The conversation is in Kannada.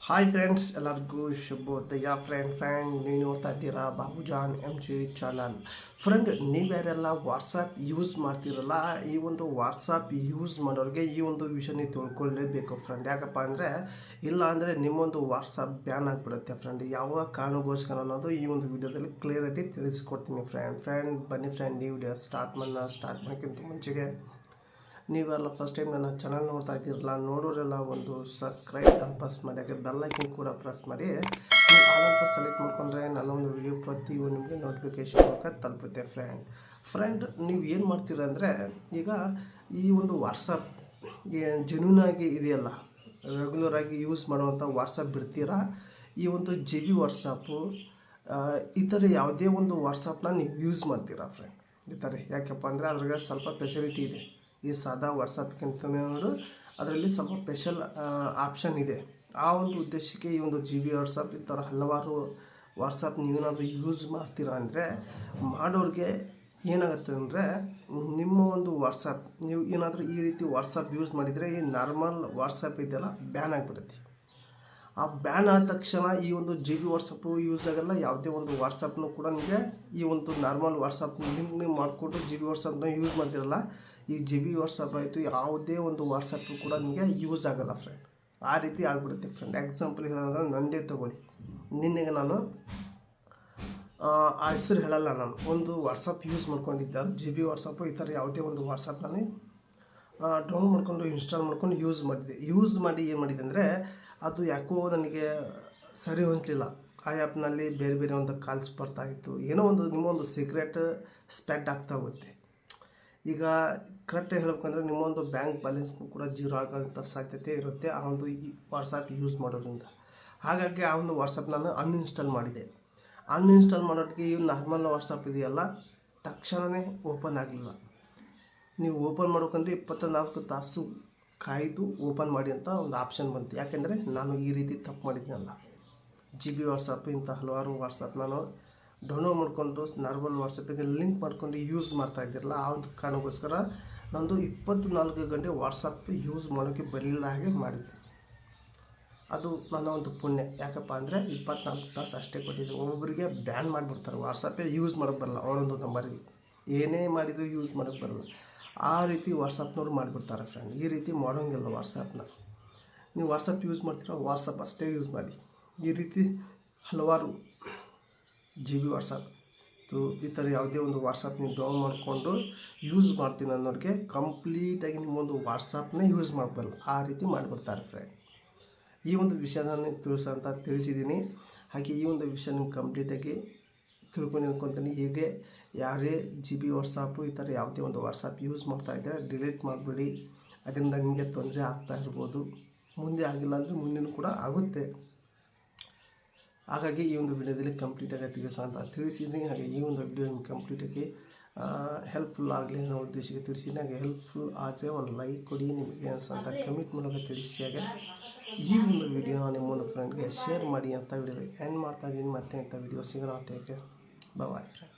ಹಾಯ್ ಫ್ರೆಂಡ್ಸ್, ಎಲ್ಲರಿಗೂ ಶುಭೋದಯ. ನೀವು ನೋಡ್ತಾ ಇದ್ದೀರಾ ಬಾಬುಜಾನ್ MG ಚಾನಲ್. ಫ್ರೆಂಡ್, ನೀವ್ಯಾರೆಲ್ಲ ವಾಟ್ಸಪ್ ಯೂಸ್ ಮಾಡ್ತಿರಲ್ಲ, ಈ ಒಂದು ವಾಟ್ಸಪ್ ಯೂಸ್ ಮಾಡೋರಿಗೆ ಈ ಒಂದು ವಿಷಯ ನೀವು ತಿಳ್ಕೊಳ್ಳೇಬೇಕು ಫ್ರೆಂಡ್. ಯಾಕಪ್ಪ ಅಂದರೆ ಇಲ್ಲ ಅಂದರೆ ನಿಮ್ಮೊಂದು ವಾಟ್ಸಪ್ ಬ್ಯಾನ್ ಆಗಿಬಿಡುತ್ತೆ ಫ್ರೆಂಡ್. ಯಾವ ಕಾರಣಕ್ಕೋಸ್ಕರ ಅನ್ನೋದು ಈ ಒಂದು ವಿಡಿಯೋದಲ್ಲಿ ಕ್ಲಿಯರಿಟಿ ತಿಳಿಸ್ಕೊಡ್ತೀನಿ ಫ್ರೆಂಡ್. ಬನ್ನಿ ಫ್ರೆಂಡ್, ಈ ವಿಡಿಯೋ ಸ್ಟಾರ್ಟ್ ಮಾಡೋಕ್ಕಿಂತ ಮುಂಚೆಗೆ ನೀವೆಲ್ಲ ಫಸ್ಟ್ ಟೈಮ್ ನನ್ನ ಚಾನಲ್ ನೋಡ್ತಾ ಇದ್ದೀರಲ್ಲ, ನೋಡೋರೆಲ್ಲ ಒಂದು ಸಬ್ಸ್ಕ್ರೈಬ್ ಪ್ರೆಸ್ ಮಾಡಿ, ಹಾಗೆ ಬೆಲ್ ಐಕನ್ ಕೂಡ ಪ್ರೆಸ್ ಮಾಡಿ. ನೀವು ಆನಂತ ಸೆಲೆಕ್ಟ್ ಮಾಡ್ಕೊಂಡ್ರೆ ನನ್ನೊಂದು ವಿಡಿಯೋ ಪ್ರತಿಯೊಂದು ನಿಮಗೆ ನೋಟಿಫಿಕೇಶನ್ ಮೂಲಕ ತಲುಪುತ್ತೆ ಫ್ರೆಂಡ್. ನೀವು ಏನು ಮಾಡ್ತೀರ ಅಂದರೆ, ಈಗ ಈ ಒಂದು ವಾಟ್ಸಪ್ ಜೆನ್ಯೂನ್ ಆಗಿ ಇದೆಯಲ್ಲ, ರೆಗ್ಯುಲರ್ ಆಗಿ ಯೂಸ್ ಮಾಡುವಂಥ ವಾಟ್ಸಪ್ ಬಿಡ್ತೀರಾ, ಈ ಒಂದು GB ವಾಟ್ಸಪ್ಪು ಈ ಥರ ಯಾವುದೇ ಒಂದು ವಾಟ್ಸಪ್ನ ನೀವು ಯೂಸ್ ಮಾಡ್ತೀರಾ ಫ್ರೆಂಡ್. ಈ ಥರ ಯಾಕಪ್ಪ ಅಂದರೆ ಅದ್ರಾಗ ಸ್ವಲ್ಪ ಫೆಸಿಲಿಟಿ ಇದೆ. ಈ ಸಾದಾ ವಾಟ್ಸಪ್ಗಿಂತ ಅದರಲ್ಲಿ ಸ್ವಲ್ಪ ಸ್ಪೆಷಲ್ ಆಪ್ಷನ್ ಇದೆ. ಆ ಒಂದು ಉದ್ದೇಶಕ್ಕೆ ಈ ಒಂದು GB ವಾಟ್ಸಪ್ ಈ ಥರ ಹಲವಾರು ವಾಟ್ಸಪ್ ನೀವೇನಾದರೂ ಯೂಸ್ ಮಾಡ್ತೀರಾ ಅಂದರೆ, ಮಾಡೋರಿಗೆ ಏನಾಗುತ್ತೆ ಅಂದರೆ, ನಿಮ್ಮ ಒಂದು ವಾಟ್ಸಪ್ ನೀವು ಏನಾದರೂ ಈ ರೀತಿ ವಾಟ್ಸಪ್ ಯೂಸ್ ಮಾಡಿದರೆ ಈ ನಾರ್ಮಲ್ ವಾಟ್ಸಪ್ ಇದೆಲ್ಲ ಬ್ಯಾನ್ ಆಗಿಬಿಡುತ್ತೆ. ಆ ಬ್ಯಾನ್ ಆದ ತಕ್ಷಣ ಈ ಒಂದು GB ವಾಟ್ಸಪ್ಪು ಯೂಸ್ ಆಗಲ್ಲ. ಯಾವುದೇ ಒಂದು ವಾಟ್ಸಪ್ನು ಕೂಡ ನಿಮಗೆ ಈ ಒಂದು ನಾರ್ಮಲ್ ವಾಟ್ಸಪ್ ಲಿಂಕ್ ನೀವು ಮಾಡಿಕೊಟ್ಟು GB ವಾಟ್ಸಪ್ನ ಯೂಸ್ ಮಾಡ್ತಿರಲ್ಲ, ಈ GB ವಾಟ್ಸಪ್ ಆಯಿತು ಯಾವುದೇ ಒಂದು ವಾಟ್ಸಪ್ಪು ಕೂಡ ನಿಮಗೆ ಯೂಸ್ ಆಗಲ್ಲ ಫ್ರೆಂಡ್. ಆ ರೀತಿ ಆಗಿಬಿಡುತ್ತೆ ಫ್ರೆಂಡ್. ಎಕ್ಸಾಂಪಲ್ ಹೇಳೋದಂದ್ರೆ ನನ್ನದೇ ತೊಗೊಳ್ಳಿ. ನಿನ್ನೆಗೆ ನಾನು ಆ ಹೆಸರು ಹೇಳಲ್ಲ, ನಾನು ಒಂದು ವಾಟ್ಸಪ್ ಯೂಸ್ ಮಾಡ್ಕೊಂಡಿದ್ದೆ. ಅದು GB ವಾಟ್ಸಪ್ಪು ಈ ಥರ ಯಾವುದೇ ಒಂದು ವಾಟ್ಸಪ್ ನಾನು ಡೌನ್ಲೋಡ್ ಮಾಡ್ಕೊಂಡು ಇನ್ಸ್ಟಾಲ್ ಮಾಡ್ಕೊಂಡು ಯೂಸ್ ಮಾಡಿ ಏನು ಮಾಡಿದೆ ಅಂದರೆ, ಅದು ಯಾಕೋ ನನಗೆ ಸರಿ ಹೊಂದಲಿಲ್ಲ. ಆ ಆ್ಯಪ್ನಲ್ಲಿ ಬೇರೆ ಬೇರೆ ಒಂದು ಕಾಲ್ಸ್ ಬರ್ತಾಯಿತ್ತು. ಏನೋ ಒಂದು ನಿಮ್ಮೊಂದು ಸೀಕ್ರೆಟ್ ಸ್ಪ್ರೆಡ್ ಆಗ್ತಾ ಹೋಗುತ್ತೆ. ಈಗ ಕರೆಕ್ಟಾಗಿ ಹೇಳಬೇಕಂದ್ರೆ ನಿಮ್ಮೊಂದು ಬ್ಯಾಂಕ್ ಬ್ಯಾಲೆನ್ಸ್ನು ಕೂಡ ಜೀರೋ ಆಗೋಂಥ ಸಾಧ್ಯತೆ ಇರುತ್ತೆ ಆ ಒಂದು ಈ ವಾಟ್ಸಪ್ ಯೂಸ್ ಮಾಡೋದ್ರಿಂದ. ಹಾಗಾಗಿ ಆ ಒಂದು ವಾಟ್ಸಪ್ ನಾನು ಅನ್ಇನ್ಸ್ಟಾಲ್ ಮಾಡಿದೆ. ಅನ್ಇನ್ಸ್ಟಾಲ್ ಮಾಡೋದಕ್ಕೆ ಈ ನಾರ್ಮಲ್ ವಾಟ್ಸಪ್ ಇದೆಯಲ್ಲ, ತಕ್ಷಣವೇ ಓಪನ್ ಆಗಲಿಲ್ಲ. ನೀವು ಓಪನ್ ಮಾಡ್ಬೇಕಂದ್ರೆ 24 ತಾಸು ಕಾಯ್ದು ಓಪನ್ ಮಾಡಿ ಅಂತ ಒಂದು ಆಪ್ಷನ್ ಬಂತು. ಯಾಕೆಂದರೆ ನಾನು ಈ ರೀತಿ ತಪ್ಪು ಮಾಡಿದ್ದೀನಲ್ಲ, GB ವಾಟ್ಸಪ್ ಇಂಥ ಹಲವಾರು ವಾಟ್ಸಪ್ ನಾನು ಡೌನ್ಲೋಡ್ ಮಾಡಿಕೊಂಡು ನಾರ್ಮಲ್ ವಾಟ್ಸಪ್ಪಿಗೆ ಲಿಂಕ್ ಮಾಡ್ಕೊಂಡು ಯೂಸ್ ಮಾಡ್ತಾ ಇದ್ದಿರಲ್ಲ, ಆ ಒಂದು ಕಾರಣಕ್ಕೋಸ್ಕರ ನಂದು 24 ಗಂಟೆ ವಾಟ್ಸಪ್ ಯೂಸ್ ಮಾಡೋಕ್ಕೆ ಬರಲಿಲ್ಲ ಹಾಗೆ ಮಾಡಿದ್ದೆ. ಅದು ನನ್ನ ಒಂದು ಪುಣ್ಯ. ಯಾಕಪ್ಪ ಅಂದರೆ 24 ತಾಸು ಅಷ್ಟೇ ಕೊಟ್ಟಿದ್ದೆ. ಒಬ್ಬೊಬ್ಬರಿಗೆ ಬ್ಯಾನ್ ಮಾಡಿಬಿಡ್ತಾರೆ, ವಾಟ್ಸಪ್ಪೇ ಯೂಸ್ ಮಾಡೋಕ್ಕೆ ಬರಲ್ಲ. ಅವರೊಂದು ನಂಬರ್ಗೆ ಏನೇ ಮಾಡಿದರೂ ಯೂಸ್ ಮಾಡೋಕ್ಕೆ ಬರಲ್ಲ. ಆ ರೀತಿ ವಾಟ್ಸಪ್ನವ್ರು ಮಾಡಿಬಿಡ್ತಾರೆ ಫ್ರೆಂಡ್. ಈ ರೀತಿ ಮಾಡೋಂಗಿಲ್ಲ ವಾಟ್ಸಪ್ನ. ನೀವು ವಾಟ್ಸಪ್ ಯೂಸ್ ಮಾಡ್ತೀರಾ, ವಾಟ್ಸಪ್ ಅಷ್ಟೇ ಯೂಸ್ ಮಾಡಿ. ಈ ರೀತಿ ಹಲವಾರು GB ವಾಟ್ಸಪ್ ಈ ಥರ ಯಾವುದೇ ಒಂದು ವಾಟ್ಸಪ್ ನೀವು ಡೌನ್ ಮಾಡಿಕೊಂಡು ಯೂಸ್ ಮಾಡ್ತೀನಿ ಅನ್ನೋರಿಗೆ ಕಂಪ್ಲೀಟಾಗಿ ನಿಮ್ಮೊಂದು ವಾಟ್ಸಪ್ನೇ ಯೂಸ್ ಮಾಡಬಲ್ಲ, ಆ ರೀತಿ ಮಾಡಿಬಿಡ್ತಾರೆ ಫ್ರೆಂಡ್. ಈ ಒಂದು ವಿಷಯನ ತಿಳಿಸಿದ್ದೀನಿ. ಹಾಗೆ ಈ ಒಂದು ವಿಷಯ ನಿಮ್ಗೆ ಕಂಪ್ಲೀಟಾಗಿ ತಿಳ್ಕೊಂಡು ಹೀಗೆ ಯಾರೇ GB ವಾಟ್ಸಪ್ಪು ಈ ಥರ ಯಾವುದೇ ಒಂದು ವಾಟ್ಸಪ್ ಯೂಸ್ ಮಾಡ್ತಾಯಿದ್ದರೆ ಡಿಲೀಟ್ ಮಾಡಿಬಿಡಿ. ಅದರಿಂದ ನಿಮಗೆ ತೊಂದರೆ ಆಗ್ತಾ ಇರ್ಬೋದು. ಮುಂದೆ ಆಗಿಲ್ಲ ಅಂದರೆ ಮುಂದಿನ ಕೂಡ ಆಗುತ್ತೆ. ಹಾಗಾಗಿ ಈ ಒಂದು ವಿಡಿಯೋದಲ್ಲಿ ಕಂಪ್ಲೀಟಾಗಿ ತಿಳಿಸಿದ್ದೀನಿ. ಹಾಗೆ ಈ ಒಂದು ವಿಡಿಯೋ ನಿಮ್ಗೆ ಕಂಪ್ಲೀಟಾಗಿ ಹೆಲ್ಪ್ಫುಲ್ ಆಗಲಿ ಅನ್ನೋ ಉದ್ದೇಶಕ್ಕೆ ತಿಳಿಸಿದ್ದೀನಿ. ಹಾಗೆ ಹೆಲ್ಪ್ಫುಲ್ ಆದರೆ ಒಂದು ಲೈಕ್ ಕೊಡಿ, ನಿಮಗೆ ಅಂತ ಕಮೆಂಟ್ ಮೂಲಕ ತಿಳಿಸಿ. ಹಾಗೆ ಈ ಒಂದು ವಿಡಿಯೋನ ನಿಮ್ಮೊಂದು ಫ್ರೆಂಡ್ಗೆ ಶೇರ್ ಮಾಡಿ ಅಂತ ವಿಡಿಯೋ ಎಂಡ್ ಮಾಡ್ತಾಯಿದ್ದೀನಿ. ಮತ್ತೆ ಅಂತ ವಿಡಿಯೋ ಸಿಗೋಣ. Take care, boy friend.